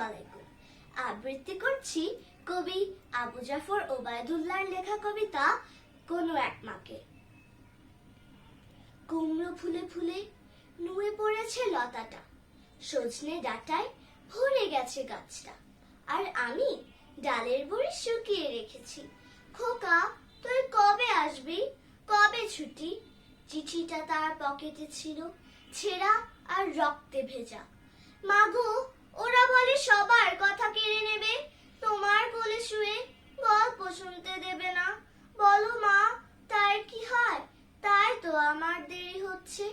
আলাইকুম। আবৃত্তি করছি কবি আবু জাফর ওবায়দুল্লাহর লেখা কবিতা কোনো এক মাকে। কুমড়ো ফুলে ফুলে নুয়ে পড়েছে লতাটা, সজনে ডাঁটায় ভরে গেছে গাছটা, আর আমি ডালের বড়ি শুকিয়ে রেখেছি। খোকা, তুই কবে আসবি, কবে ছুটি? চিঠিটা তার পকেটে ছিল, ছেঁড়া আর রক্তে ভেজা। মাগো, ওরা বলে সবার কথা কেড়ে নেবে, তোমার কোলে শুয়ে গল্প শুনতে দেবে না। বলো মা, তাই কি হয়? তাই তো আমার দেরি হচ্ছে,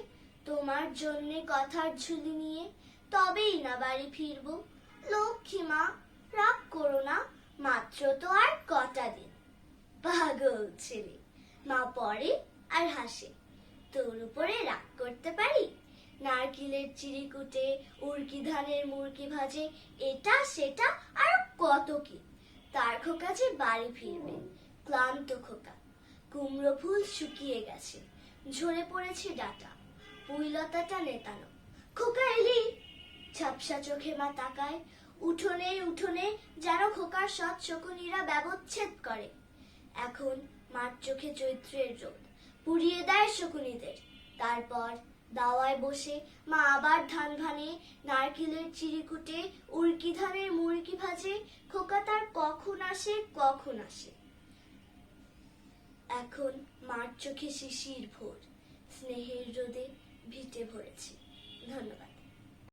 তোমার জন্যে কথার ঝুলি নিয়ে তবেই না বাড়ি ফিরবো। লক্ষ্মী মা, রাগ করো না, মাত্র তো আর কটা দিন। পাগল ছেলে, মা পড়ে আর হাসে। তোর উপরে রাগ করতে পারি? নারকেলের চিড়িকুটে, উড়কি ধানের মুরকি ভাজে, এটা সেটা আর কত কি। তার খোকা যে বাড়ি ফিরবে, ক্লান্ত খোকা। কুমড়ো ফুল শুকিয়ে গেছে, ঝরে পড়েছে ডাটা, পুইলতাটা নেতানো। খোকা এলি? ঝাপসা চোখে মা তাকায়। উঠোনে উঠোনে যেন খোকার সৎ শকুনিরা ব্যবচ্ছেদ করে। এখন মার চোখে চৈত্রের রোদ পুড়িয়ে দেয় শকুনিদের। তারপর দাওয়ায় বসে মা আবার ধান ভানে, নারকেলের চিড়িকুটে, উড়কি ধানের মুরকি ভাজে। খোকা তার কখন আসে, কখন আসে। এখন মার চোখে শিশির ভোর, স্নেহের রোদে ভিটে ভরেছে। ধন্যবাদ।